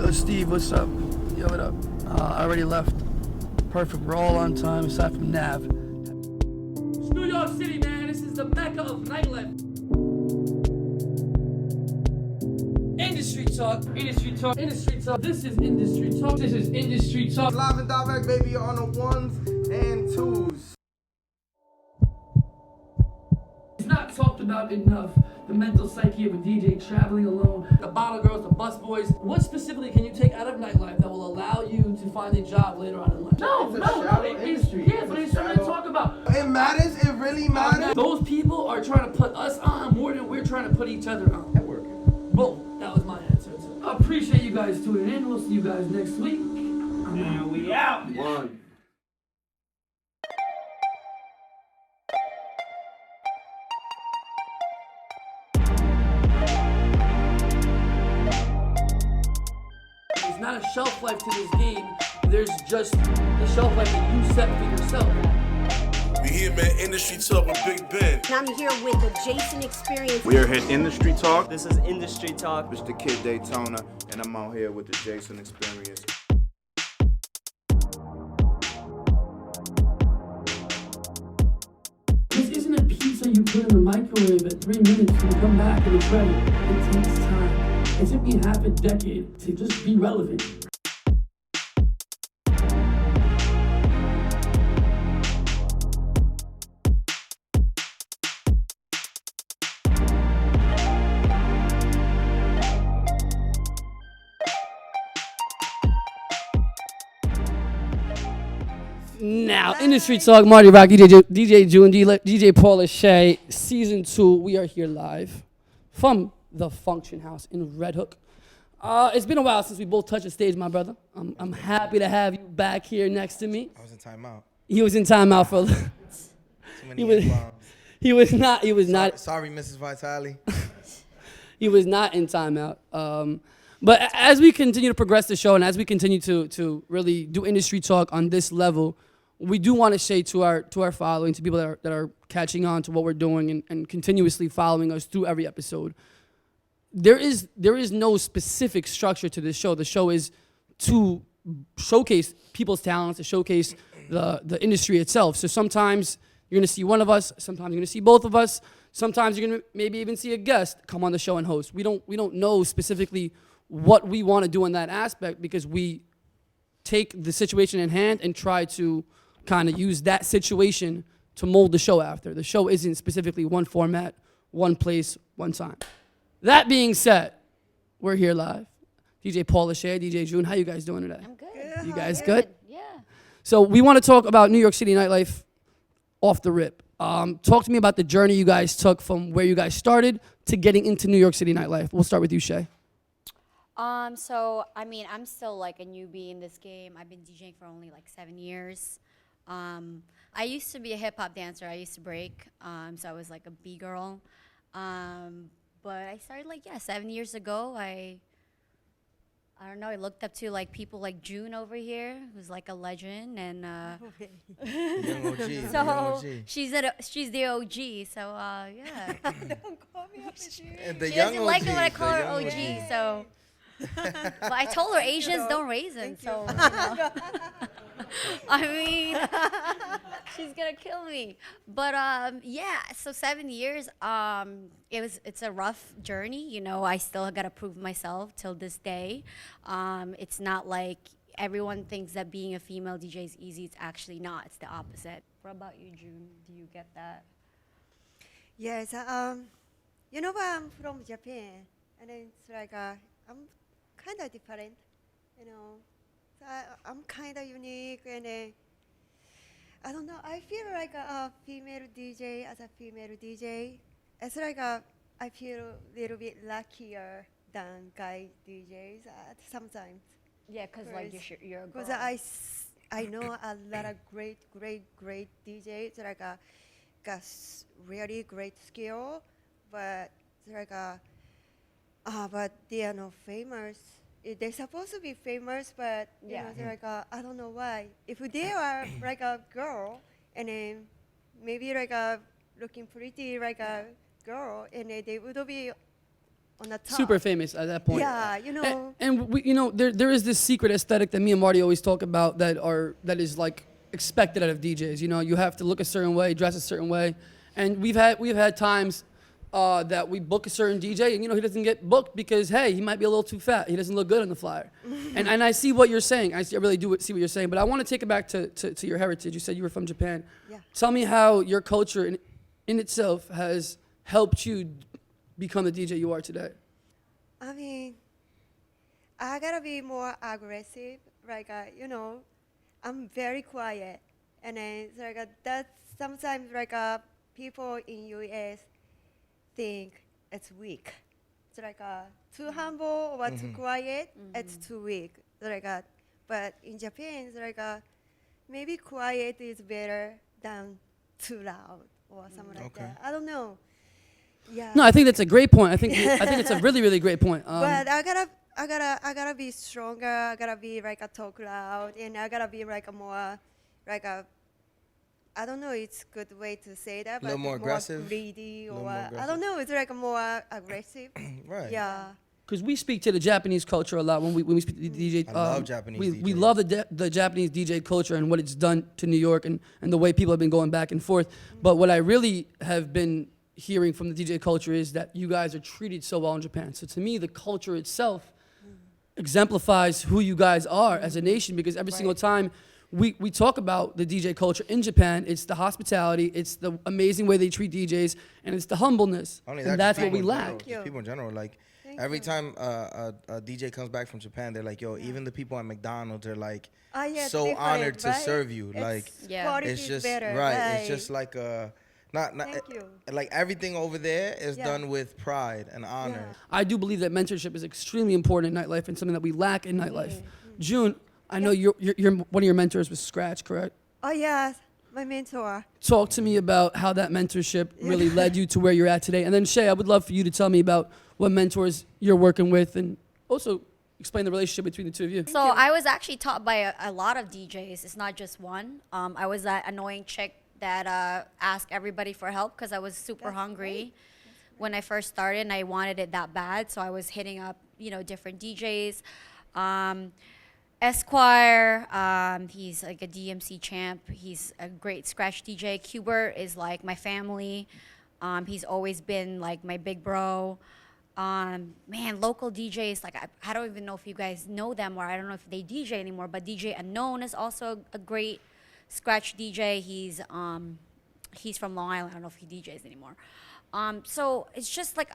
Yo, Steve, what's up? Yo, what up? I already left. Perfect. We're all on time, aside from Nav. It's New York City, man. This is the mecca of nightlife. Industry talk. Industry talk. Industry talk. This is industry talk. This is industry talk. Live and direct, baby, on the ones and twos. It's not talked about enough. The mental psyche of a DJ traveling alone, the bottle girls, the bus boys. What specifically can you take out of nightlife that will allow you to find a job later on in life? No. Industry. Yeah, but it's something to talk about. It matters. It really matters. Those people are trying to put us on more than we're trying to put each other on. Boom. That was my answer. I appreciate you guys tuning in. We'll see you guys next week. And we out. One. There's not a shelf life to this game. There's just the shelf life that you set for yourself. We here, man. Industry Talk with Big Ben. I'm here with the Jason Experience. We are here at Industry Talk. This is Industry Talk. It's the Kid Daytona, and I'm out here with the Jason Experience. This isn't a pizza you put in the microwave at 3 minutes and you come back and it's ready. It takes time. It took me half a decade to just be relevant. Now, Industry Talk, Marty Rock, DJ June, DJ Paola, Shea, Season 2. We are here live from the Function House in Red Hook. It's been a while since we both touched the stage, my brother. I'm happy to have you back here next to me. I was in timeout. He was in timeout for. Too many F-bombs. He was not. Sorry, Mrs. Vitale. He was not in timeout. But as we continue to progress the show and as we continue to really do industry talk on this level, we do want to say to our following, to people that are catching on to what we're doing and continuously following us through every episode, there is no specific structure to this show. The show is to showcase people's talents, to showcase the industry itself. So sometimes you're going to see one of us, sometimes you're going to see both of us, sometimes you're going to maybe even see a guest come on the show and host. We don't know specifically what we want to do in that aspect because we take the situation in hand and try to kind of use that situation to mold the show after. The show isn't specifically one format, one place, one time. That being said, we're here live. DJ Paola, Shea, DJ June, how you guys doing today? I'm good. You guys good? Yeah. So we want to talk about New York City nightlife off the rip. Talk to me about the journey you guys took from where you guys started to getting into New York City nightlife. We'll start with you, Shea. So, I mean, I'm still like a newbie in this game. I've been DJing for only like 7 years. I used to be a hip hop dancer. I used to break. So I was like a B-girl. But I started 7 years ago. I don't know, I looked up to like people like June over here, who's like a legend, and Young OG. so young OG. she's the OG. So yeah. Don't call me OG. And the She young doesn't like it when I OGs, call the her young OG. So, but I told her Asians don't raisin. So, I mean, she's gonna kill me. But yeah. So 7 years. It's a rough journey. You know, I still gotta prove myself till this day. It's not like everyone thinks that being a female DJ is easy. It's actually not. It's the opposite. What about you, June? Do you get that? Yes, you know, I'm from Japan, and it's like I'm kind of different, you know. So I'm kind of unique, and I don't know. I feel like a female DJ as a female DJ. It's like I feel a little bit luckier than guy DJs sometimes. Yeah, cause like you're a girl. Because I know a lot of great DJs like got really great skill, but like but they are not famous. They're supposed to be famous, but you know, they're like I don't know why. If they are like a girl and then maybe like looking pretty like a girl, and they would be on the top. Super famous at that point. Yeah, you know. And we, you know, there is this secret aesthetic that me and Marty always talk about that is like expected out of DJs. You know, you have to look a certain way, dress a certain way, and we've had times that we book a certain DJ and he doesn't get booked because hey, he might be a little too fat. He doesn't look good on the flyer. and I see what you're saying. I really do see what you're saying. But I want to take it back to your heritage. You said you were from Japan. Yeah. Tell me how your culture in itself has helped you become the DJ you are today. I mean, I gotta be more aggressive. Like, I'm very quiet, and then it's like that's sometimes like people in US think it's weak. It's like too humble or too quiet. It's too weak. Like, but in Japan, it's like maybe quiet is better than too loud or something like that. I don't know. Yeah. No, I think that's a great point. I think it's a really, really great point. But I gotta be stronger. I gotta be like a talk loud, and I gotta be like a more, like a, I don't know. It's a good way to say that, but little more aggressive? greedy, Little or more I aggressive. don't know. It's like a more aggressive. Right. Yeah. Because we speak to the Japanese culture a lot when we speak to the DJ. I love Japanese we DJs. love the Japanese DJ culture and what it's done to New York and the way people have been going back and forth. But what I really have been hearing from the DJ culture is that you guys are treated so well in Japan. So to me, the culture itself exemplifies who you guys are as a nation because every single time we talk about the DJ culture in Japan, it's the hospitality, it's the amazing way they treat DJs, and it's the humbleness. Only And that, that's just what we people in lack. general, Thank you. just people in general, like Thank every you. time a DJ comes back from Japan, they're like, yo, even the people at McDonald's are like Yeah, so different, honored to right? serve you. It's Like Yeah. quality it's is just better, right. It's just like not Thank you. like everything over there is Yeah. done with pride and honor. Yeah. I do believe that mentorship is extremely important in nightlife and something that we lack in nightlife. June, I know you're one of your mentors was Scratch, correct? Oh yes, my mentor. Talk to me about how that mentorship really led you to where you're at today. And then Shea, I would love for you to tell me about what mentors you're working with and also explain the relationship between the two of you. So I was actually taught by a lot of DJs. It's not just one. I was that annoying chick that asked everybody for help because I was super hungry when I first started and I wanted it that bad. So I was hitting up, different DJs. Esquire, he's like a DMC champ. He's a great scratch DJ. Qbert is like my family. He's always been like my big bro. Man, local DJs, like I don't even know if you guys know them or I don't know if they DJ anymore, but DJ Unknown is also a great scratch DJ. He's from Long Island. I don't know if he DJs anymore. So it's just like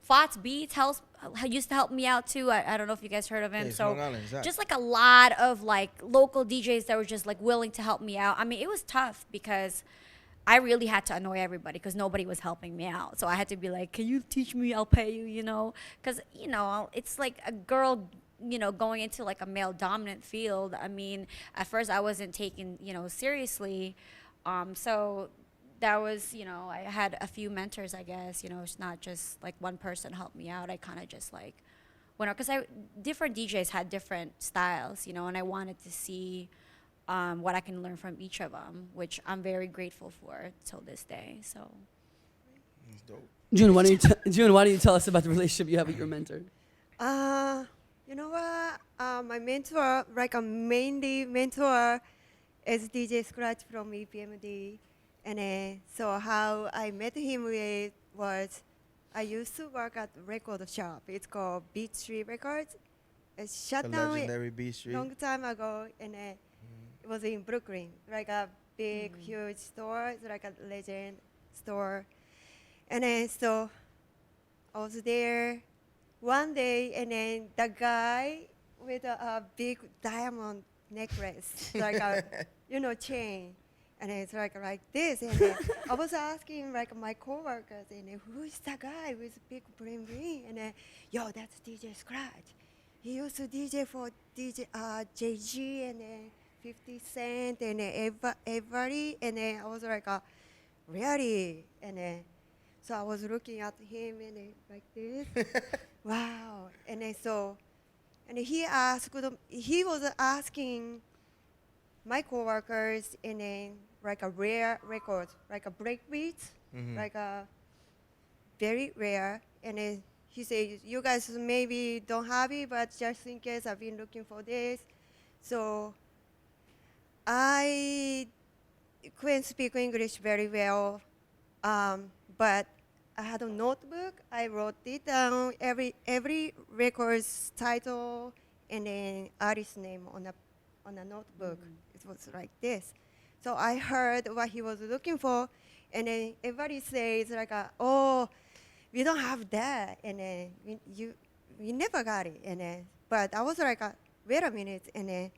Fots Beats used to help me out too. I don't know if you guys heard of him. Yeah, he's So from Long Island, exactly. just like a lot of like local DJs that were just like willing to help me out. I mean, it was tough because I really had to annoy everybody because nobody was helping me out. So I had to be like, can you teach me? I'll pay you, Because, it's like a girl, going into like a male dominant field. I mean, at first I wasn't taken, seriously. So that was, I had a few mentors, I guess. It's not just like one person helped me out. I kind of just like went out because different DJs had different styles, and I wanted to see what I can learn from each of them, which I'm very grateful for till this day. So, It's dope. June, why don't you tell us about the relationship you have with your mentor? You know what? My mentor, like a mainly mentor, is DJ Scratch from EPMD. And so how I met him was I used to work at record shop. It's called Beach Street Records. It's shut The down legendary Beach Street. long time ago, and it was in Brooklyn, like a big, huge store. It's like a legend store. And then so I was there one day, and then the guy with a big diamond necklace, like a chain, and it's like this. And then I was asking like my coworkers, and who is that guy with big bling bling? And then, yo, that's DJ Scratch. He used to DJ for JG and then 50 Cent and then everybody. And then I was like, really? And then so I was looking at him and then like this. Wow. And then and he was asking my coworkers and then like a rare record, like a break beats, like a very rare. And then he said, you guys maybe don't have it, but just in case, I've been looking for this. So I couldn't speak English very well, but I had a notebook. I wrote it down, every record's title and then artist name on a notebook. It was like this. So I heard what he was looking for, and then everybody says like, oh, we don't have that, and then we never got it, and then but I was like, wait a minute, and then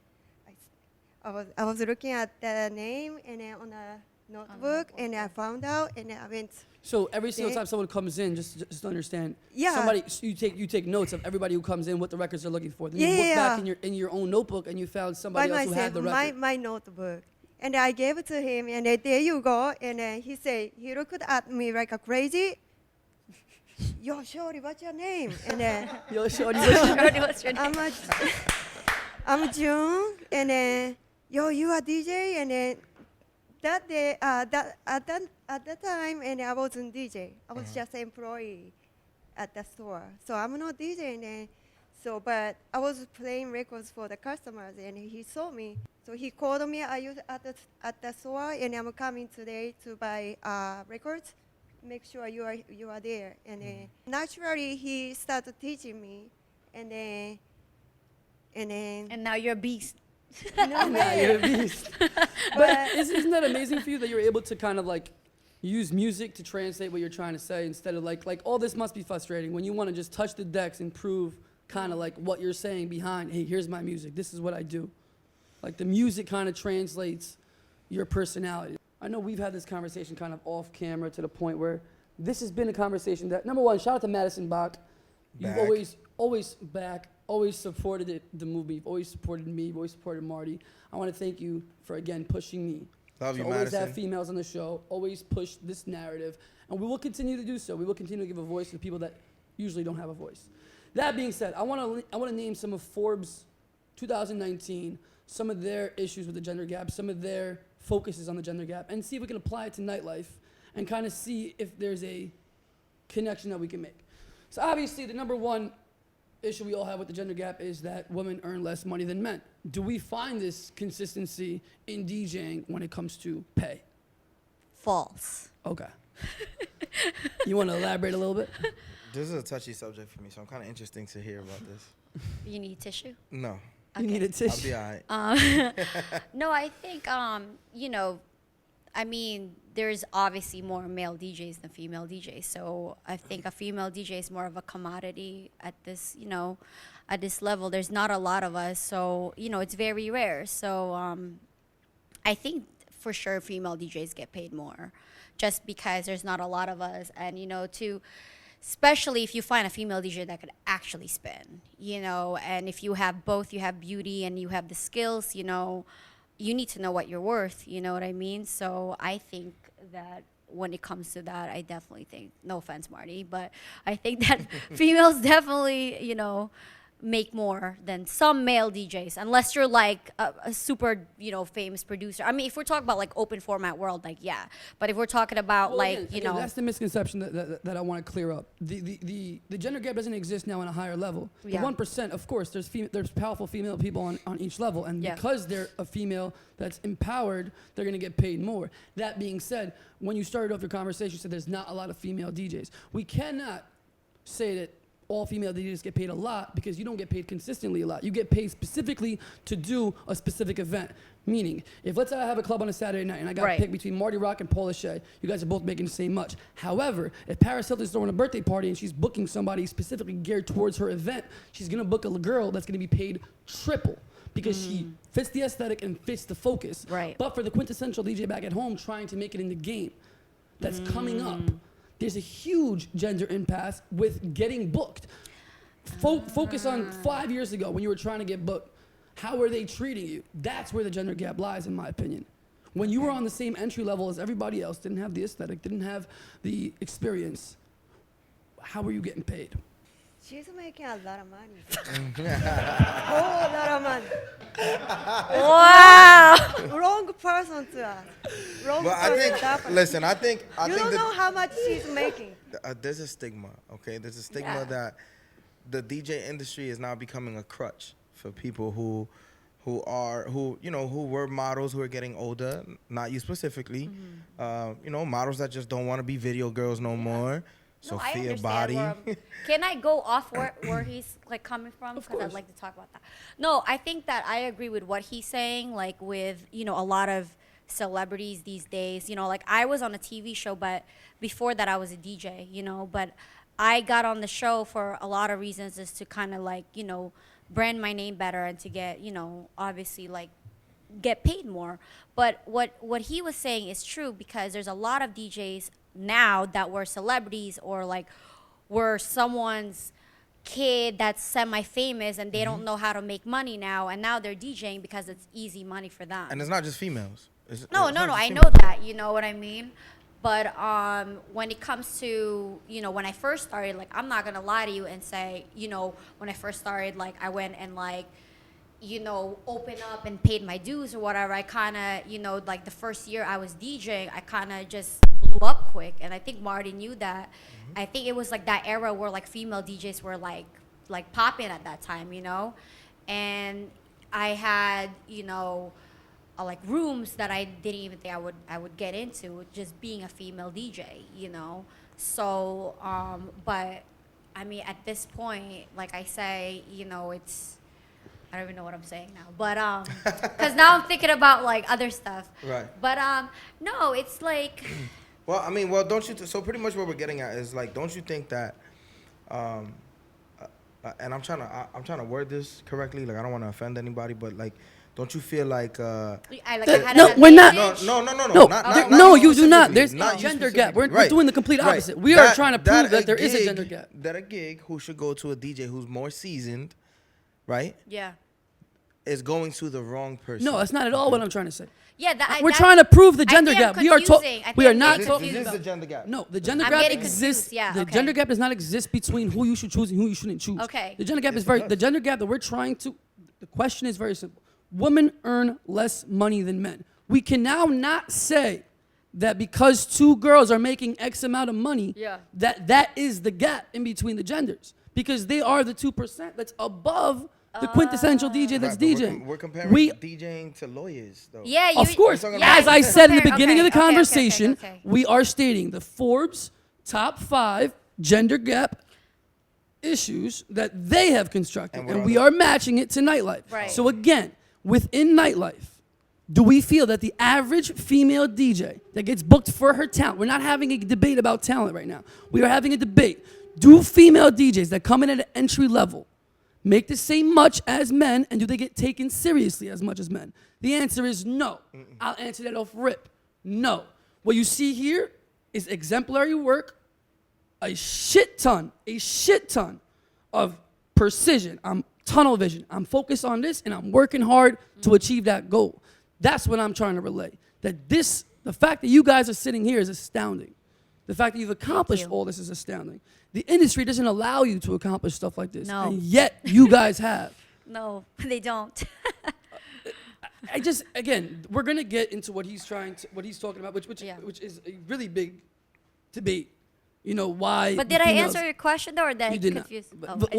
I was looking at the name and then on a notebook, and I found out, and then I went. So every single time someone comes in, just to understand, Yeah. somebody you take notes of everybody who comes in, what the records are looking for. Then you Yeah, look yeah, back yeah. in your own notebook and you found By somebody else who had myself, the record. my notebook. And I gave it to him, and then, there you go. And then he said, he looked at me like a crazy. Yo, Shorty, what's your name? And then Yo, shorty, What's your name? I'm June, and then, yo, you are DJ? And then that day, at that time, and I wasn't DJ. I was just an employee at the store. So I'm not DJ, and then, but I was playing records for the customers, and he saw me. So he called me at the store, and I'm coming today to buy records. Make sure you are there. And then naturally he started teaching me, and then And now you're a beast. no Nah, you're a way. beast. But isn't that amazing for you that you're able to kind of like use music to translate what you're trying to say instead of like all this must be frustrating when you want to just touch the decks and prove kind of like what you're saying behind, hey, here's my music, this is what I do. Like the music kind of translates your personality. I know we've had this conversation kind of off camera to the point where this has been a conversation that, number one, shout out to Madison Bach. You've Back. always supported the movement. You've always supported me. You've always supported Marty. I want to thank you for, again, pushing me. Love to you, always have Madison. females on the show, always push this narrative, and we will continue to do so. We will continue to give a voice to people that usually don't have a voice. That being said, I want to name some of Forbes 2019, some of their issues with the gender gap, some of their focuses on the gender gap, and see if we can apply it to nightlife and kind of see if there's a connection that we can make. So obviously the number one issue we all have with the gender gap is that women earn less money than men. Do we find this consistency in DJing when it comes to pay? False. Okay. You want to elaborate a little bit? This is a touchy subject for me, so I'm kind of interesting to hear about this. You need tissue? No, You need a I'll tissue. be all right. No, I think, I mean, there's obviously more male DJs than female DJs. So I think a female DJ is more of a commodity at this, at this level. There's not a lot of us. So, it's very rare. So I think for sure female DJs get paid more just because there's not a lot of us. And, especially if you find a female DJ that could actually spin, and if you have both, you have beauty and you have the skills, you need to know what you're worth, you know what I mean? So I think that when it comes to that, I definitely think, no offense, Marty, but I think that females definitely, make more than some male DJs, unless you're like a super, famous producer. I mean, if we're talking about like open format world, like, yeah. But if we're talking about Well, again, that's the misconception that I want to clear up. The gender gap doesn't exist now on a higher level. The Yeah. 1%, of course, there's powerful female people on each level, and Yeah. because they're a female that's empowered, they're going to get paid more. That being said, when you started off your conversation, you said there's not a lot of female DJs. We cannot say that all female DJs get paid a lot because you don't get paid consistently a lot. You get paid specifically to do a specific event. Meaning, if let's say I have a club on a Saturday night and I got Right. to pick between Marty Rock and Paola Shea, you guys are both making the same much. However, if Paris Hilton's throwing a birthday party and she's booking somebody specifically geared towards her event, she's gonna book a girl that's gonna be paid triple because she fits the aesthetic and fits the focus. Right. But for the quintessential DJ back at home trying to make it in the game that's coming up, there's a huge gender impasse with getting booked. Focus on 5 years ago when you were trying to get booked. How were they treating you? That's where the gender gap lies, in my opinion. When you were on the same entry level as everybody else, didn't have the aesthetic, didn't have the experience, how were you getting paid? she's making a lot of money. Whole lot of money. Wow. Wrong person to ask. Wrong But I person. think, definitely. listen, I you think don't that know how much she's making. there's a stigma, okay? There's a stigma Yeah. that the DJ industry is now becoming a crutch for people who were models who are getting older, not you specifically, models that just don't want to be video girls no more. No, I Sophia understand Body. can I go off where he's like coming from? Of Because I'd course. like to talk about that. No, I think that I agree with what he's saying. Like with a lot of celebrities these days. Like I was on a TV show, but before that I was a DJ. But I got on the show for a lot of reasons, is to kind of like brand my name better and to get obviously like get paid more. But what he was saying is true, because there's a lot of DJs now that were celebrities or like were someone's kid that's semi-famous and they don't know how to make money now, and now they're DJing because it's easy money for them. And it's not just females. No, it's not just I know females. that. You know what I mean? But when it comes to, when I first started, like, I'm not going to lie to you and say, when I first started, like, I went and, like, opened up and paid my dues or whatever. I kind of, like, the first year I was DJing, I kind of just blew up quick. And I think Marty knew that. I think it was, like, that era where, like, female DJs were, like popping at that time, And I had, like rooms that I didn't even think I would get into, just being a female DJ, So, but I mean, at this point, like I say, it's, I don't even know what I'm saying now, but because now I'm thinking about like other stuff. Right. But no, it's like. Well, don't you? So pretty much what we're getting at is like, don't you think that? And I'm trying to word this correctly. Like I don't want to offend anybody, but like. Don't you feel like I had No, an we're not- advantage? no, No, you do not. specifically. There's Not a you gender gap. We're specifically. doing the complete Right. opposite. We are That- trying to prove a that there is a gig- gender gap. That a gig who should go to a DJ who's more seasoned, right, Yeah. is going to the wrong person. No, that's not at all what I'm trying to say. Yeah, We're trying to prove the I gender think I'm gap. We are confusing. I we are think I'm not This getting talking is the about. gender gap. No, the gender I'm gap getting exists. confused. Yeah, the okay. gender gap does not exist between who you should choose and who you shouldn't choose. Okay. The gender gap Yes, is very. it The does. gender gap that we're trying to. The question is very simple. Women earn less money than men. We can now not say that because two girls are making X amount of money, Yeah. that is the gap in between the genders, because they are the 2% that's above the quintessential DJ that's Right, but DJing. We're comparing We DJing to lawyers, though. Yeah, Of course, We're talking as about- I said in the compare- beginning of the okay, okay, conversation, okay. we are stating the Forbes top 5 gender gap issues that they have constructed, And and what we are are matching it to nightlife. Right. So again, within nightlife, do we feel that the average female DJ that gets booked for her talent, we're not having a debate about talent right now, we are having a debate, do female DJs that come in at an entry level make the same much as men, and do they get taken seriously as much as men? The answer is no. I'll answer that off rip. No. What you see here is exemplary work, a shit ton of precision. I'm tunnel vision. I'm focused on this, and I'm working hard to achieve that goal. That's what I'm trying to relay. The fact that you guys are sitting here is astounding. The fact that you've accomplished you. all this is astounding. The industry doesn't allow you to accomplish stuff like this, No. and yet you guys have. No, they don't. Again, we're gonna get into what he's talking about, which Yeah. is a really big debate. Why? But the did I females- answer your question though, or did I You did not. confuse? But- Oh, but I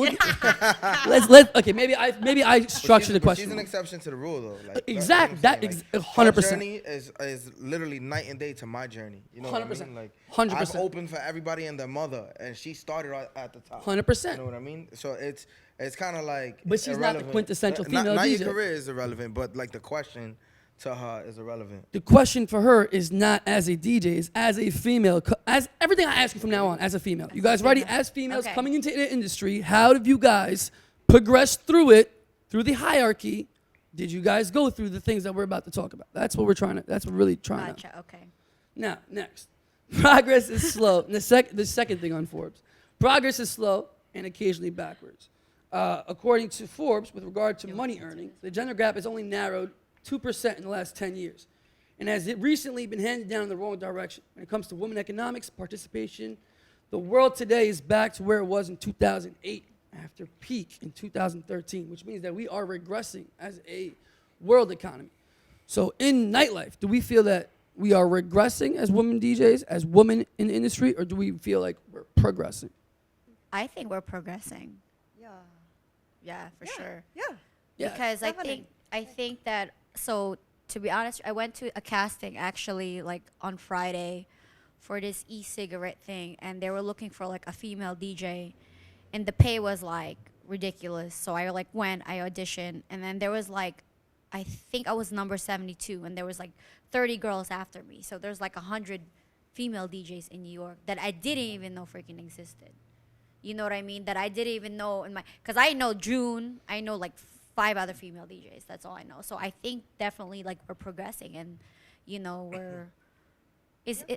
look- did. Okay, maybe I structured the But she's question. an wrong. exception to the rule, though. Like, Exact- that's what I'm that saying. ex- Like, 100%. Her journey is literally night and day to my journey. You know 100%. what I mean? Like, 100%. I'm open for everybody and their mother, and she started at the top. 100%. You know what I mean? So it's kind of like. But she's not the irrelevant. quintessential Not female DJ. your career is irrelevant, but like the question to her is irrelevant. The question for her is not as a DJ, it's as a female. As everything I ask you from now on, as a female. You guys ready? As females Okay. coming into the industry, how have you guys progressed through it, through the hierarchy? Did you guys go through the things that we're about to talk about? That's what that's what we're really trying to. Gotcha. Okay. Now, next. Progress is slow. And the second thing on Forbes. Progress is slow and occasionally backwards. According to Forbes, with regard to money earning, the gender gap has only narrowed 2% in the last 10 years. And has it recently been handed down in the wrong direction. When it comes to women economics, participation, the world today is back to where it was in 2008. after peak in 2013, which means that we are regressing as a world economy. So in nightlife, do we feel that we are regressing as women DJs, as women in the industry, or do we feel like we're progressing? I think we're progressing. Yeah. Yeah, for sure. Yeah. Yeah. Because definitely. I think that, so to be honest, I went to a casting actually like on Friday for this e-cigarette thing, and they were looking for like a female DJ, and the pay was like ridiculous. So I like went, I auditioned, and then there was like, I think I was number 72, and there was like 30 girls after me. So there's like 100 female DJs in New York that I didn't even know freaking existed. You know what I mean? That I didn't even know in my, because I know June, I know like 5 other female DJs. That's all I know. So I think definitely like we're progressing, and you know we're.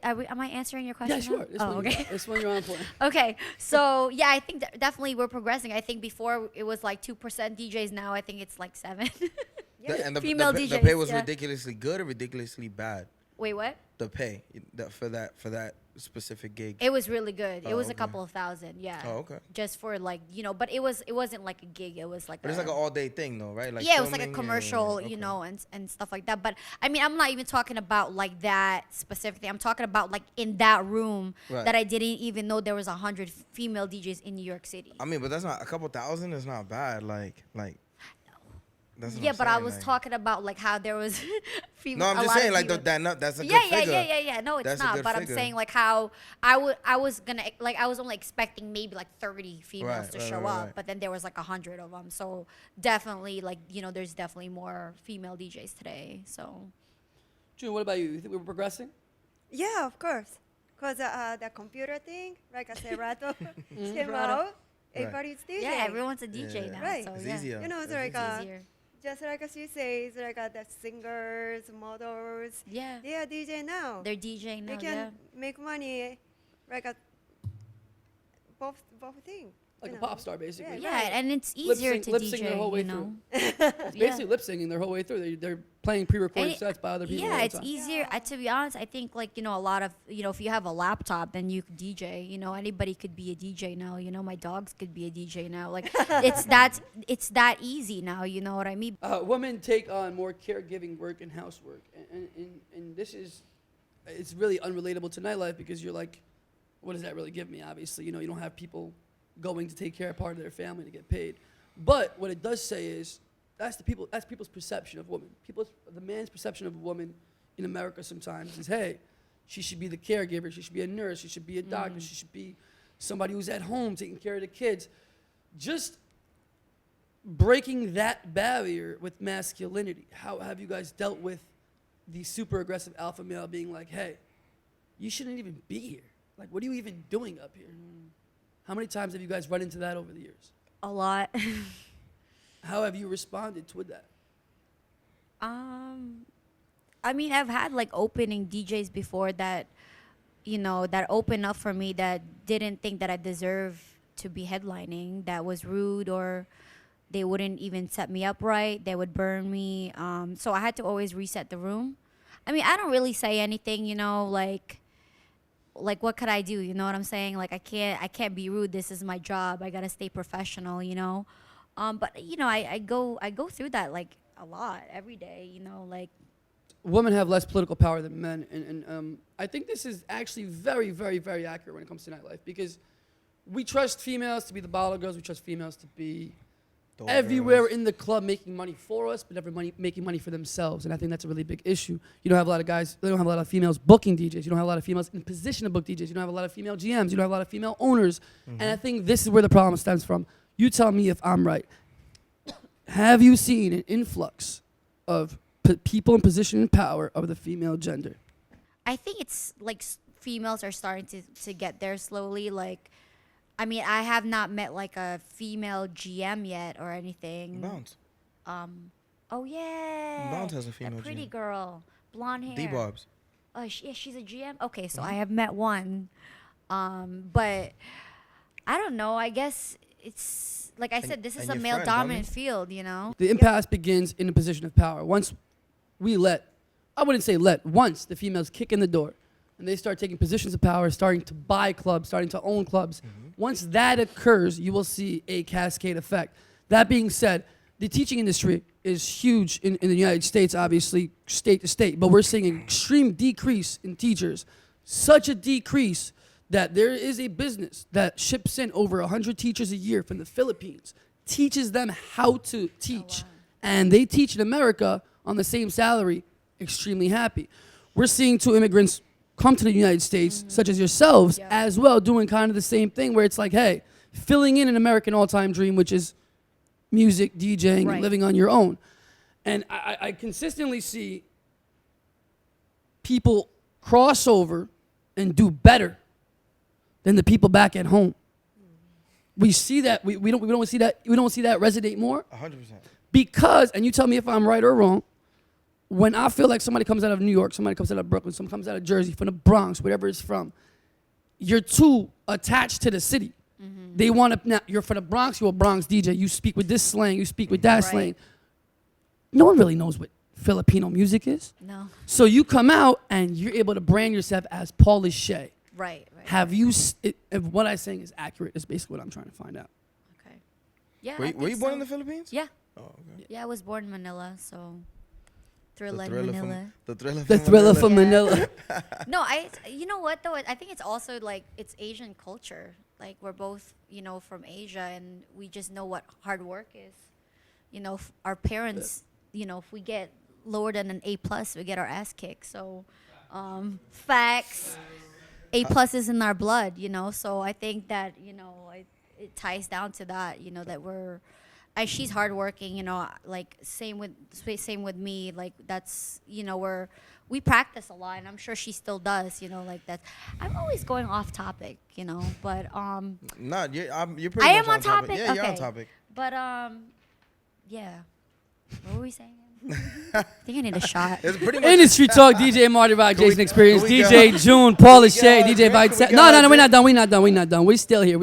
Am I answering your question? Yeah, sure. now? Oh, okay. This one you're on point. Okay, so yeah, I think definitely we're progressing. I think before it was like 2% DJs. Now I think it's like 7. And the Female the DJs, pay was yeah. ridiculously good or ridiculously bad. Wait, what? The pay for that specific gig. It was really good. It Oh, was a okay. couple of thousand, yeah. Oh, okay. Just for like, you know, but it wasn't like a gig. It was like But it's like an all day thing though, right? Like yeah, it was like a filming commercial, and- you okay. know, and stuff like that. But I mean, I'm not even talking about like that specific thing. I'm talking about like in that room Right. that I didn't even know there was 100 female DJs in New York City. I mean, but that's not a couple thousand is not bad. Like. That's what Yeah, I'm but I saying, was like- talking about like how there was female. No, I'm just saying like that's a good figure. Yeah. No, it's That's a not. good But figure. I'm saying like how I was gonna like I was only expecting maybe like 30 females Right, to right, show right, up, right. but then there was like 100 of them. So definitely like you know there's definitely more female DJs today. So June, what about you? You think we're progressing? Yeah, of course. Because the computer thing, like a Serato came Serato. out, everybody's DJ. yeah, everyone's a DJ Yeah. now. Right. So It's yeah. easier. You know, it's It's like Easier. just like she says, like the singers, models, Yeah. they are DJ now. They're DJing They now. can Yeah. make money, like a both thing. Like you a know. pop star, basically. Yeah. Yeah, and it's Lip easier sync- to lip DJ. sync their whole way you know. It's Yeah. basically lip syncing their whole way through. They're playing pre-recorded And sets by other people. all Yeah, the it's time. easier. To be honest, I think like you know a lot of you know if you have a laptop, then you could DJ. You know anybody could be a DJ now. You know my dogs could be a DJ now. Like it's that easy now. You know what I mean? Women take on more caregiving work and housework, and this is, it's really unrelatable to nightlife because you're like, what does that really give me? Obviously, you know, you don't have people going to take care of part of their family to get paid. But what it does say is that's people's perception of women. The man's perception of a woman in America sometimes is, hey, she should be the caregiver, she should be a nurse, she should be a doctor, she should be somebody who's at home taking care of the kids. Just breaking that barrier with masculinity. How have you guys dealt with the super aggressive alpha male being like, hey, you shouldn't even be here. Like, what are you even doing up here? How many times have you guys run into that over the years? A lot. How have you responded to that? I mean, I've had like opening DJs before that, you know, that opened up for me that didn't think that I deserved to be headlining. That was rude, or they wouldn't even set me up right. They would burn me. So I had to always reset the room. I mean, I don't really say anything, you know, like what could I do? You know what I'm saying? Like I can't be rude. This is my job. I gotta stay professional, you know. But you know, I go through that like a lot every day, you know, like. Women have less political power than men, and I think this is actually very, very, very accurate when it comes to nightlife because we trust females to be the baller girls. We trust females to be Dope everywhere girls. in the club making money for us, but never making money for themselves. And I think that's a really big issue. You don't have a lot of guys, they don't have a lot of females booking DJs. You don't have a lot of females in position to book DJs. You don't have a lot of female GMs. You don't have a lot of female owners. And I think this is where the problem stems from. You tell me if I'm right. Have you seen an influx of people in position and power of the female gender? I think it's like females are starting to get there slowly. Like, I mean, I have not met like a female GM yet or anything. Bounce. Oh yeah. Bounce has a female That pretty GM. girl, blonde hair. D-Barbs. Oh, she's a GM. Okay, so I have met one, but I don't know. I guess it's like I said, this is and a your male friend, dominant dummy. field, you know. The impasse begins in a position of power. Once the females kick in the door, and they start taking positions of power, starting to buy clubs, starting to own clubs. Once that occurs, you will see a cascade effect. That being said, the teaching industry is huge in the United States, obviously, state to state, but we're seeing an extreme decrease in teachers. Such a decrease that there is a business that ships in over 100 teachers a year from the Philippines, teaches them how to teach, and they teach in America on the same salary, extremely happy. We're seeing 2 immigrants come to the United States, such as yourselves, as well, doing kind of the same thing, where it's like, hey, filling in an American all-time dream, which is music, DJing, and living on your own. And I consistently see people cross over and do better than the people back at home. We see that we don't see that resonate more 100%. because, and you tell me if I'm right or wrong, when I feel like somebody comes out of New York, somebody comes out of Brooklyn, someone comes out of Jersey, from the Bronx, whatever it's from, you're too attached to the city. They want to, now you're from the Bronx, you're a Bronx DJ, you speak with this slang, you speak with that slang. No one really knows what Filipino music is. No. So you come out and you're able to brand yourself as Paola Shea. Right. Have you, if what I'm saying is accurate, is basically what I'm trying to find out. Okay. Yeah. Were you born in the Philippines? Yeah. Oh, okay. Yeah, I was born in Manila, so thrill in thriller Manila. The thriller The from thriller Manila. from Manila. No, you know what though? I think it's also like it's Asian culture. Like we're both, from Asia, and we just know what hard work is. Our parents, if we get lower than an A+, we get our ass kicked. So, facts. A+ is in our blood, So I think that it ties down to that, that we're. She's hardworking, like same with me. Like that's, we practice a lot, and I'm sure she still does, like that. I'm always going off topic, but Nah, you're pretty I much am on topic. Yeah, you're on Okay. topic. But yeah. What were we saying? I think I need a shot. It's pretty much Industry Talk, DJ Marty Rock, Jason Experience, can we go? DJ June, Paula Shea, go, DJ Drake? Vite. Can we No, go, we're not Drake? done. We're not done. We're still here.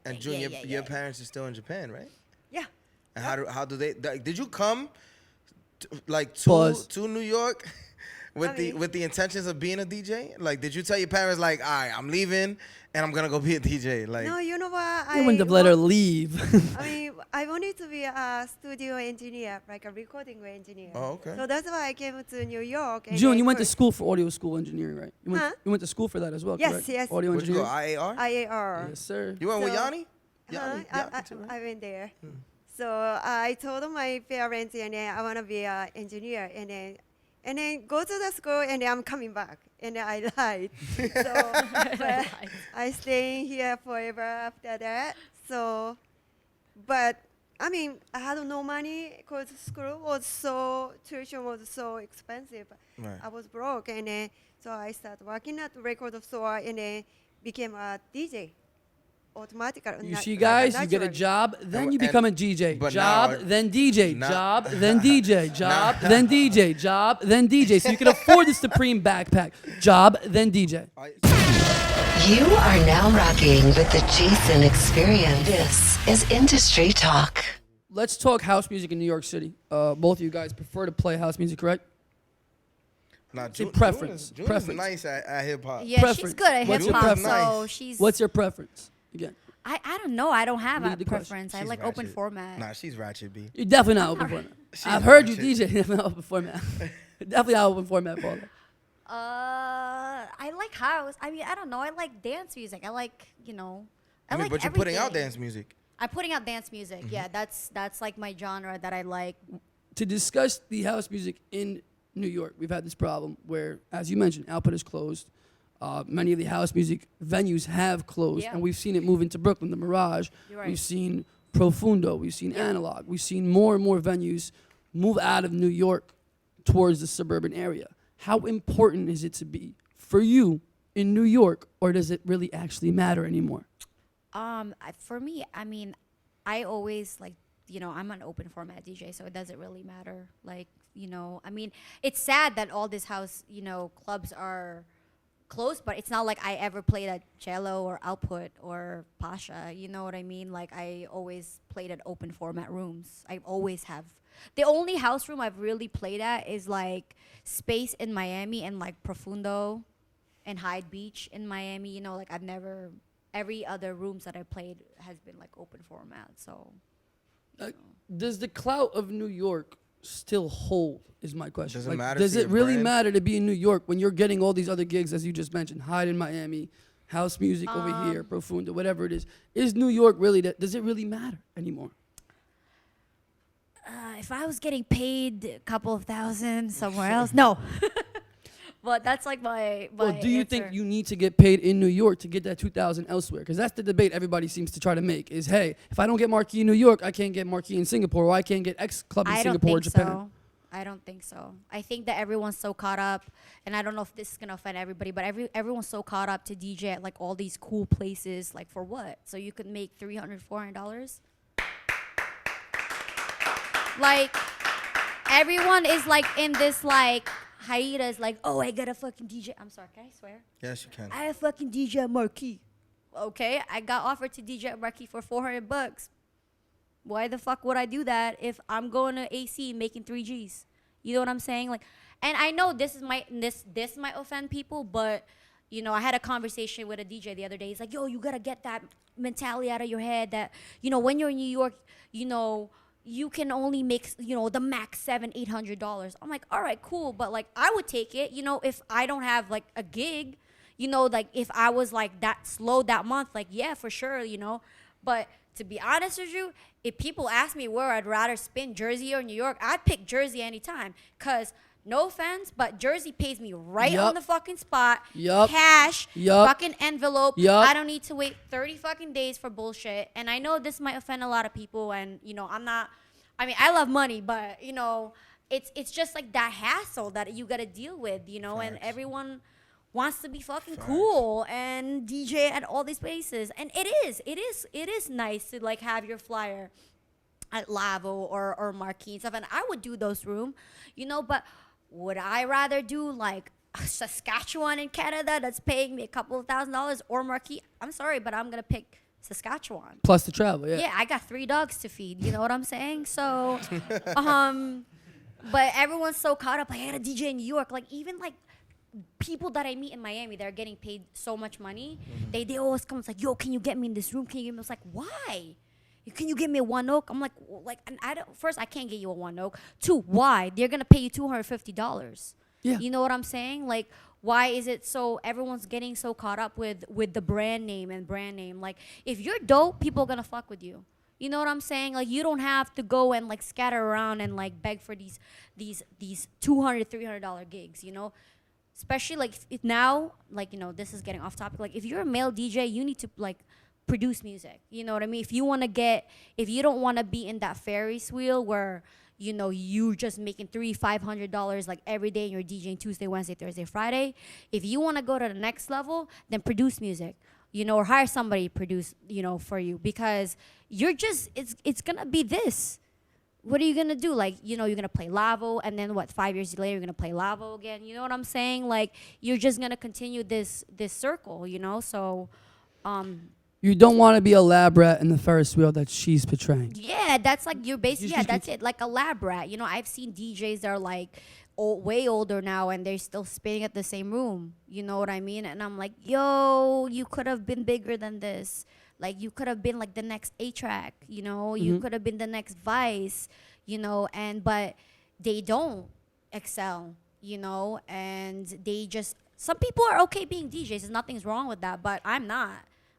And June, your parents are still in Japan, right? Yeah. And how do they? Did you come, Pause. to New York, with the intentions of being a DJ? Like, did you tell your parents like, all right, I'm leaving and I'm gonna go be a DJ? Like, No, you know what? They wouldn't have let her leave. I wanted to be a studio engineer, like a recording engineer. Oh, okay. So that's why I came to New York. And June, I you went to worked- school for audio school engineering, right? Huh? You went to school for that as well, Yes, correct? yes. Audio where'd you go? engineering. IAR? IAR. Yes, sir. You went with So- Yanni? Yanni too, right? I went there. So I told my parents, and then I want to be an engineer, and then go to the school, and then I'm coming back, and then I lied. So but I stay here forever after that. So, but I had no money because school was tuition was so expensive. Right. I was broke, and then so I started working at the record store, and then became a DJ. Automatically. You see, guys, you get a naturally. job, then And- you become a DJ. but Job, now- then DJ. now- Job, then DJ. Job, then DJ. Job, then DJ. So you can afford the Supreme backpack. Job, then DJ. You are now rocking with the Jason Experience. This is Industry Talk. Let's talk house music in New York City. Both of you guys prefer to play house music, correct? Nah, Say June preference. June is preference. nice at hip hop. Yeah, Preference. she's good at What's hip your hop, preference? so Nice. she's. What's your preference? Again, I don't know. I don't have Read a the question. preference. I She's like open ratchet. format. Nah, she's ratchet, B. you're definitely not open format. She's I've heard you ratchet. DJ. Definitely not open format. Definitely not open format, Paula. I like house. I don't know. I like dance music. I like, I like But you're putting out everything. dance music. I'm putting out dance music. Yeah, that's like my genre that I like. To discuss the house music in New York, we've had this problem where, as you mentioned, output is closed. Many of the house music venues have closed, Yeah. and we've seen it move into Brooklyn, the Mirage. You're right. We've seen Profundo. We've seen Analog. We've seen more and more venues move out of New York towards the suburban area. How important is it to be for you in New York, or does it really actually matter anymore? For me, I always like, I'm an open format DJ, so it doesn't really matter. Like, it's sad that all this house, clubs are close, but it's not like I ever played at Cello or Output or Pasha. You know what I mean? Like I always played at open format rooms. I always have. The only house room I've really played at is like Space in Miami and like Profundo. in Hyde Beach in Miami. You know, like I've never. Every other rooms that I played has been like open format. So. Does the clout of New York still hold? Is my question. Does it Like, matter does to it your really brand? matter to be in New York when you're getting all these other gigs, as you just mentioned, Hyde in Miami, house music over here, Profunda, whatever it is? Is New York really that? Does it really matter anymore? If I was getting paid a couple of thousand somewhere else, no. But that's like my Well, do you answer. think you need to get paid in New York to get that 2,000 elsewhere? Because that's the debate everybody seems to try to make. Is hey, if I don't get marquee in New York, I can't get marquee in Singapore, or I can't get X club in I don't Singapore or think Japan. so. I don't think so. I think that everyone's so caught up, and I don't know if this is gonna offend everybody, but everyone's so caught up to DJ at like all these cool places, like for what? So you could make $300, $400. Like everyone is like in this like hiatus, like, oh, I got a fucking DJ. I'm sorry, can I swear? Yes, you can. I have fucking DJ at Marquee. Okay, I got offered to DJ at Marquee for $400. Why the fuck would I do that if I'm going to AC making 3Gs? You know what I'm saying? Like, and I know this might offend people, but you know, I had a conversation with a DJ the other day. He's like, yo, you gotta get that mentality out of your head that, you know, when you're in New York, you know, you can only make, you know, the max $700-800. I'm like, all right, cool, but like I would take it, you know, if I don't have like a gig, you know, like if I was like that slow that month, like yeah, for sure, you know. But to be honest with you, if people ask me where I'd rather spin, Jersey or New York, I'd pick Jersey anytime. Cause no offense, but Jersey pays me right Yup. on the fucking spot. Yup. Cash, Yup. fucking envelope. Yup. I don't need to wait 30 fucking days for bullshit. And I know this might offend a lot of people, and you know, I love money, but you know, it's just like that hassle that you gotta deal with, you know, and everyone wants to be fucking cool and DJ at all these places. And it is nice to like have your flyer at Lavo or Marquee and stuff. And I would do those room, you know, but would I rather do like Saskatchewan in Canada that's paying me a couple of $1,000 or Marquee? I'm sorry, but I'm gonna pick Saskatchewan. Plus the travel, yeah. Yeah, I got 3 dogs to feed. You know what I'm saying? So, but everyone's so caught up. Like, I got a DJ in New York. Like, even like people that I meet in Miami, they're getting paid so much money. They always come. It's like, yo, can you get me in this room? Can you get me? It's like, why? Can you give me a one oak? I'm like, and first, I can't get you a one oak. 2, why? They're gonna pay you $250. Yeah. You know what I'm saying? Like, why is it so everyone's getting so caught up with the brand name and brand name? Like, if you're dope, people are gonna fuck with you. You know what I'm saying? Like, you don't have to go and like scatter around and like beg for these $200, $300 gigs. You know, especially like if now, like, you know, this is getting off topic. Like, if you're a male DJ, you need to like produce music. You know what I mean? If you don't want to be in that Ferris wheel where, you know, you just making $300-500 like every day and you're DJing Tuesday, Wednesday, Thursday, Friday. If you want to go to the next level, then produce music, you know, or hire somebody to produce, you know, for you, because you're just, it's going to be this. What are you going to do? Like, you know, you're going to play Lavo, and then what, 5 years later, you're going to play Lavo again. You know what I'm saying? Like, you're just going to continue this circle, you know? So, You don't want to be a lab rat in the Ferris wheel that she's portraying. yeah, that's like you're basically, yeah, that's it. Like a lab rat. You know, I've seen DJs that are like way older now and they're still spinning at the same room. You know what I mean? And I'm like, yo, you could have been bigger than this. Like, you could have been like the next A-Track, you know? You could have been the next Vice, you know? But they don't excel, you know? And they just, some people are okay being DJs. There's nothing's wrong with that, but I'm not.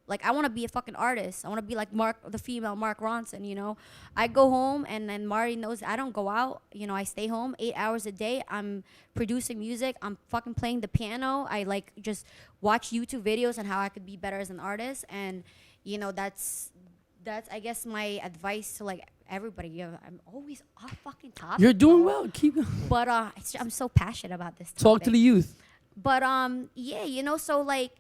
Like, I want to be a fucking artist. I want to be like the female Mark Ronson, you know? I go home, and then Marty knows I don't go out. You know, I stay home 8 hours a day. I'm producing music. I'm fucking playing the piano. I, like, just watch YouTube videos on how I could be better as an artist. And, you know, that's I guess, my advice to, like, everybody. You know, I'm always off fucking topic. You're doing bro. well. Keep going. But I'm so passionate about this topic. Talk to the youth. But, yeah, you know, so, like,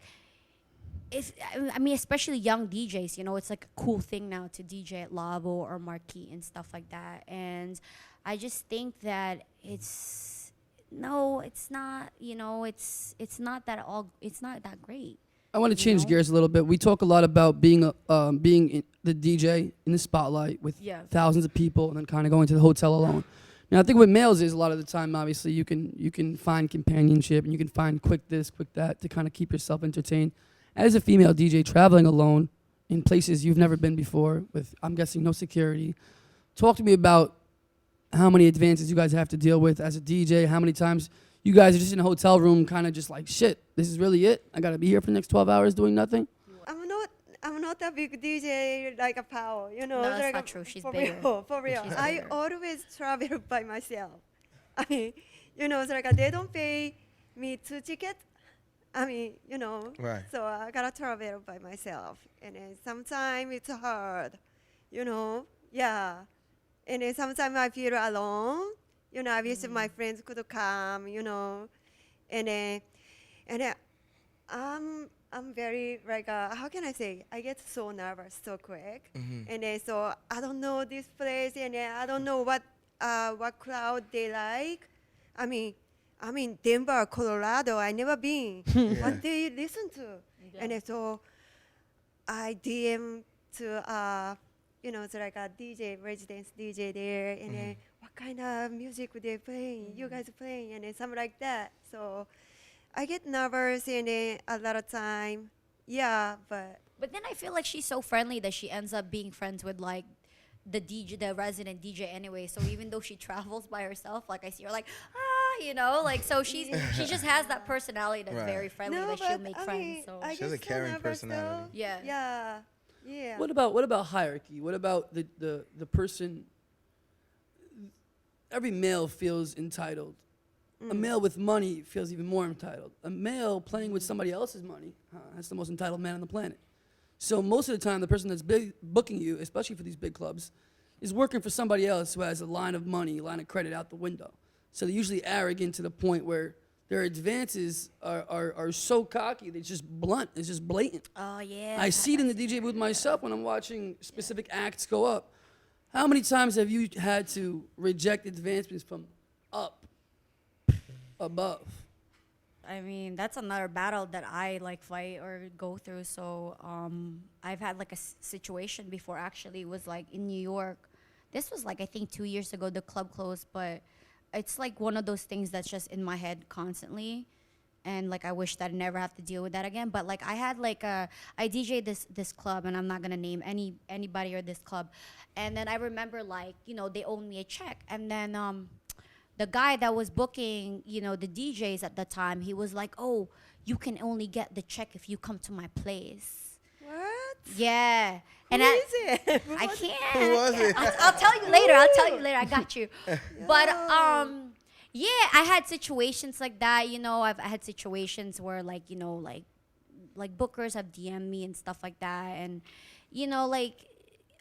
I mean, especially young DJs, you know, it's like a cool thing now to DJ at Lavo or Marquee and stuff like that. And I just think that it's not, you know, it's not that great. I want to change know? gears a little bit. We talk a lot about being the DJ in the spotlight with Yeah. thousands of people and then kind of going to the hotel alone. Now, I think with males is a lot of the time, obviously, you can find companionship and you can find quick this, quick that to kind of keep yourself entertained. As a female DJ traveling alone in places you've never been before with, I'm guessing, no security, talk to me about how many advances you guys have to deal with as a DJ, how many times you guys are just in a hotel room kind of just like, shit, this is really it? I got to be here for the next 12 hours doing nothing? I'm not a big DJ like a Paola, you know. No, that's like not true. She's for bigger. Real, for real. I always travel by myself. I mean, you know, it's like they don't pay me 2 tickets. I mean, you know. Right. So I gotta travel by myself, and then sometimes it's hard, you know. Yeah, and then sometimes I feel alone. You know, I wish my friends could come, you know, and then I'm very like how can I say? I get so nervous so quick, and then so I don't know this place, and then I don't know what crowd they like. I mean, Denver, Colorado. I never been. What they listen to, and then so I DM to you know, it's like a DJ, residence DJ there, and then what kind of music would they playing? You guys playing, and then something like that. So I get nervous, and then a lot of time, yeah, but But then I feel like she's so friendly that she ends up being friends with like the DJ, the resident DJ anyway. So even though she travels by herself, like I see her like, you know, like so she just has that personality that's Right. very friendly no, that but she'll make I friends. mean, So I She has get a caring so nervous, personality. though. yeah. Yeah. What about hierarchy? What about the person? Every male feels entitled. A male with money feels even more entitled. A male playing with somebody else's money, that's the most entitled man on the planet. So most of the time, the person that's booking you, especially for these big clubs, is working for somebody else who has a line of money, line of credit out the window. So they're usually arrogant to the point where their advances are so cocky, they're just blunt, it's just blatant. Oh yeah. I see it in the DJ booth myself when I'm watching specific acts go up. How many times have you had to reject advancements from up, above? I mean, that's another battle that I like fight or go through. So I've had like a situation before. Actually, it was like in New York. This was like I think 2 years ago. The club closed, but it's like one of those things that's just in my head constantly, and like I wish that I never have to deal with that again. But like I had like I DJ this club, and I'm not gonna name anybody or this club, and then I remember like they owed me a check, and then the guy that was booking, the DJs at the time, he was like, "Oh, you can only get the check if you come to my place." What? Yeah. And Who is it? I can't. Who was it? I'll tell you later. I got you. But yeah, I had situations like that. I had situations where like bookers have DM'd me and stuff like that, and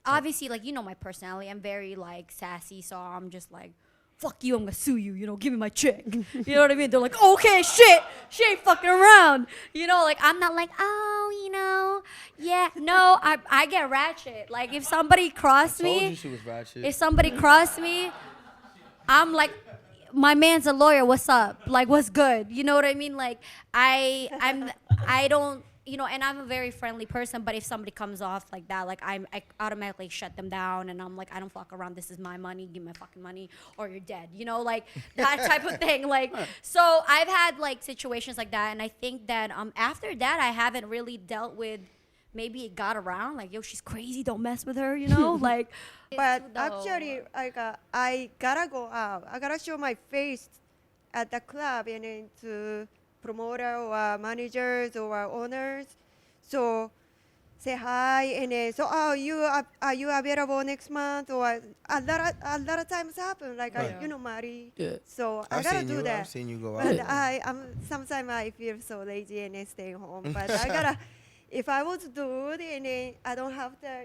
obviously like my personality. I'm very like sassy, so I'm just like, fuck you, I'm gonna sue you, give me my check. You know what I mean? They're like, okay, shit, she ain't fucking around. Like I'm not like, yeah, no, I get ratchet. Like if somebody crossed Told me, you she was ratchet. if somebody crossed me, I'm like, my man's a lawyer, what's up? Like what's good? You know what I mean? Like I don't, and I'm a very friendly person, but if somebody comes off like that, like I automatically shut them down, and I'm like, I don't fuck around. This is my money. Give me my fucking money, or you're dead. Like that type of thing. Like, so I've had like situations like that, and I think that after that, I haven't really dealt with. Maybe it got around, like, yo, she's crazy. Don't mess with her, like. But actually, I gotta go out. I gotta show my face at the club, and then to promoter or managers or owners. So say hi, and then so are you available next month? Or a lot of times happen, like Mari. Yeah. So I I've gotta seen do you. that. I've seen you go But out. sometimes I feel so lazy and then stay home. But I gotta, if I was to do it, and then I don't have to,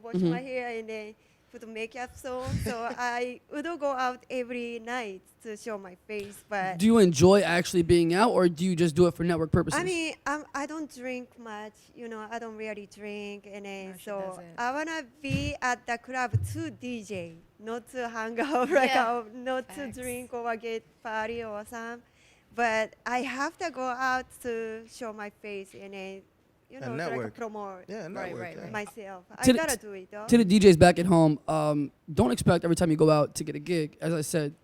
wash my hair and then put makeup on. So I would go out every night to show my face. But Do you enjoy actually being out, or do you just do it for network purposes? I mean, I don't drink much. I don't really drink, and then No, she so doesn't. I wanna be at the club to DJ, not to hang out, not to Facts. drink or get party or something. But I have to go out to show my face, and then And like network. promote Yeah, network. right, yeah. right. myself. I To the- gotta do it though. to the DJs back at home, don't expect every time you go out to get a gig. As I said,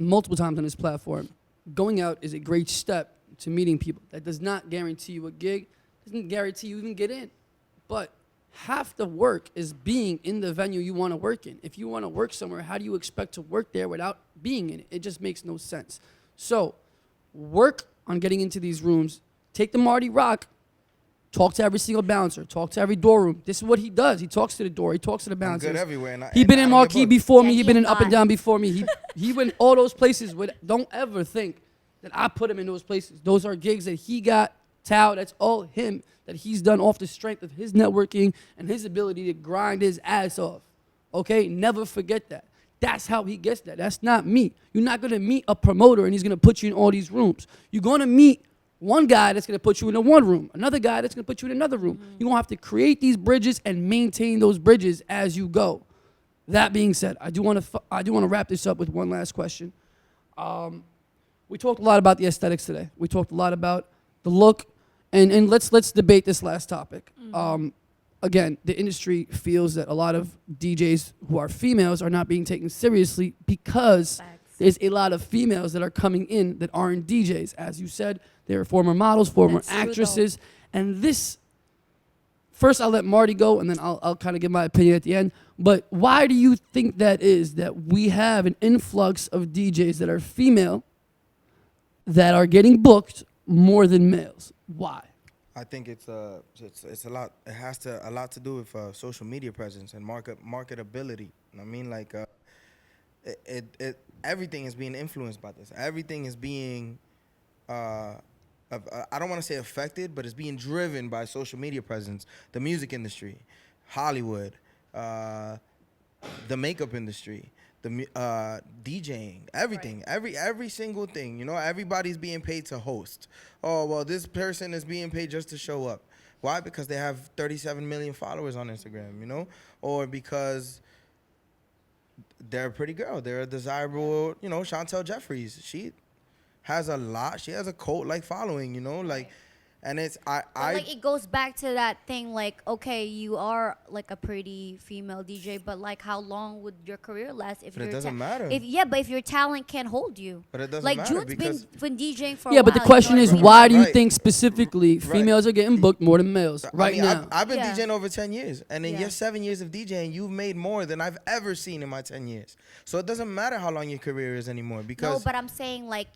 multiple times on this platform, going out is a great step to meeting people. That does not guarantee you a gig, doesn't guarantee you even get in. But half the work is being in the venue you want to work in. If you want to work somewhere, how do you expect to work there without being in it? It just makes no sense. So work on getting into these rooms. Take the Marty Rock. Talk to every single bouncer. Talk to every door room. This is what he does. He talks to the door. He talks to the I'm bouncers. good everywhere. He been in Marquee before me. Yeah, He been he in Up and not. Down before me. He went all those places. Don't ever think that I put him in those places. Those are gigs that he got. Tao, that's all him that he's done off the strength of his networking and his ability to grind his ass off. Okay? Never forget that. That's how he gets that. That's not me. You're not going to meet a promoter and he's going to put you in all these rooms. You're going to meet one guy that's going to put you in a one room, another guy that's going to put you in another room. You're going to have to create these bridges and maintain those bridges as you go. That being said, I do want to wrap this up with one last question. We talked a lot about the aesthetics today. We talked a lot about the look, and let's debate this last topic. Again, the industry feels that a lot of DJs who are females are not being taken seriously because Facts. there's a lot of females that are coming in that aren't DJs. As you said, they're former models, former That's true, though. actresses, and this. First, I'll let Marty go, and then I'll kind of give my opinion at the end. But why do you think that is, that we have an influx of DJs that are female that are getting booked more than males? Why? I think it's a lot. It has a lot to do with social media presence and marketability. You know what I mean, like everything is being influenced by this. Everything is being I don't want to say affected, but it's being driven by social media presence. The music industry, Hollywood, the makeup industry, the DJing, everything, every single thing. You know, everybody's being paid to host. Oh, well, this person is being paid just to show up. Why? Because they have 37 million followers on Instagram, you know? Or because they're a pretty girl. They're a desirable, you know, Chantel Jeffries. She has a cult-like following, you know? Like, and it's, But like it goes back to that thing, like, okay, you are like a pretty female DJ, but like how long would your career last if But it your doesn't matter. But if your talent can't hold you. But it doesn't like matter June's because been DJing for a Yeah, while. but the you question know is, what I mean? why do you Right. think specifically females are getting booked more than males right I mean, now? I've been Yeah. DJing over 10 years. And in Yeah. your 7 years of DJing, you've made more than I've ever seen in my 10 years. So it doesn't matter how long your career is anymore No, because but I'm saying like,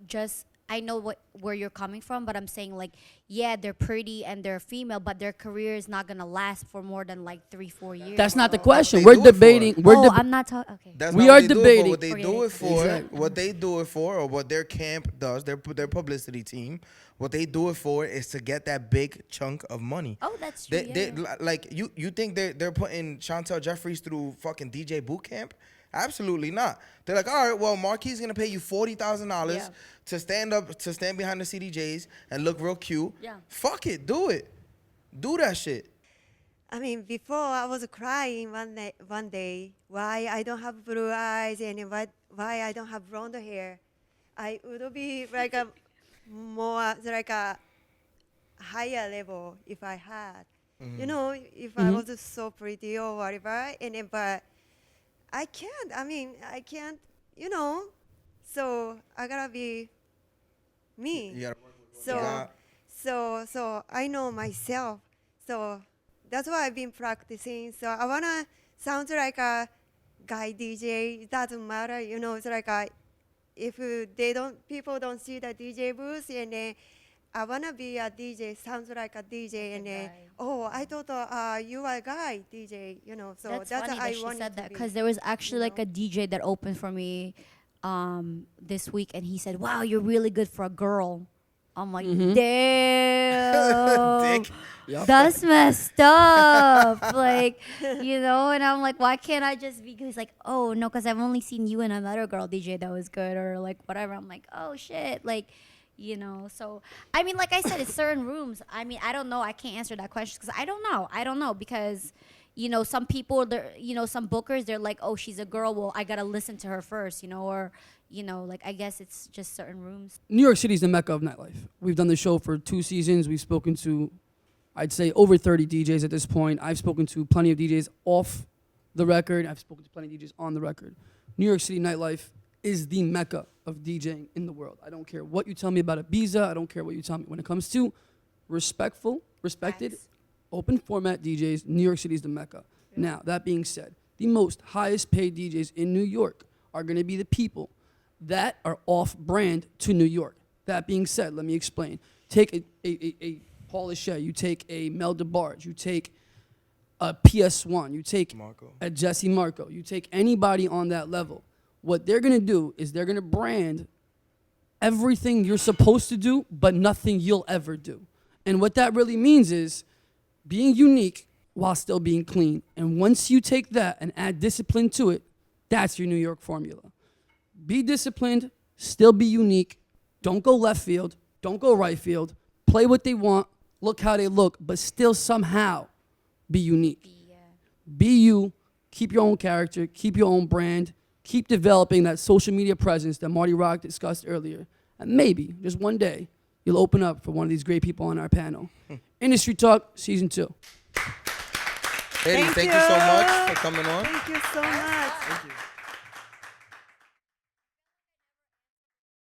just I know where you're coming from, but I'm saying like, yeah, they're pretty and they're female, but their career is not gonna last for more than like 3-4 years. That's not the They question. do We're it for. debating. I'm not talking. Okay. that's We not are what they do it for. debating. What they Forget do it. it for, Exactly. what they do it for, or what their camp does, their publicity team, what they do it for is to get that big chunk of money. Oh, that's true. They like you think they're putting Chantel Jeffries through fucking DJ boot camp? Absolutely not. They're like, all right, well, Marquis gonna pay you $40,000 Yeah. to stand behind the CDJs and look real cute. Yeah. Fuck it, do it, do that shit. I mean, before I was crying one day why I don't have blue eyes and why I don't have blonde hair. I would be like a more like a higher level if I had. You know, if I was so pretty or whatever. And then, but I can't. I mean, I can't. You know, so I gotta be me. You gotta work with what you got. So I know myself. So that's why I've been practicing. So I wanna sound like a guy DJ. It doesn't matter, you know. It's like if people don't see the DJ booth, and then I wanna be a DJ. Sounds like a DJ, and then I thought you are a guy DJ, you know. So That's that's funny how I that she wanted said to that be, because there was actually you like know? a DJ that opened for me this week, and he said, "Wow, you're really good for a girl." I'm like, damn, Dick. that's messed up. Like, you know, and I'm like, why can't I just be? He's like, oh no, because I've only seen you and another girl DJ that was good, or like whatever. I'm like, oh shit, like. You know, so I mean, like I said, it's certain rooms. I mean, I don't know. I can't answer that question because I don't know because, you know, some people, some bookers, they're like, oh, she's a girl. Well, I gotta listen to her first, you know, or, you know, like I guess it's just certain rooms. New York City is the mecca of nightlife. We've done the show for 2 seasons. We've spoken to, I'd say, over 30 DJs at this point. I've spoken to plenty of DJs off the record. I've spoken to plenty of DJs on the record. New York City nightlife is the mecca of DJing in the world. I don't care what you tell me about Ibiza. I don't care what you tell me. When it comes to respected, Facts. open format DJs, New York City is the mecca. Now, that being said, the most highest paid DJs in New York are going to be the people that are off-brand to New York. That being said, let me explain. Take a Paola Shea, you take a Mel DeBarge, you take a PS1, you take Marco. a Jesse Marco, you take anybody on that level. What they're going to do is they're going to brand everything you're supposed to do, but nothing you'll ever do. And what that really means is being unique while still being clean. And once you take that and add discipline to it, that's your New York formula. Be disciplined, still be unique. Don't go left field, don't go right field. Play what they want, look how they look, but still somehow be unique. Be you, keep your own character, keep your own brand, keep developing that social media presence that Marty Rock discussed earlier. And maybe, just one day, you'll open up for one of these great people on our panel. Industry Talk, Season 2. Eddie, thank you so much for coming on. Thank you so much. Thank you.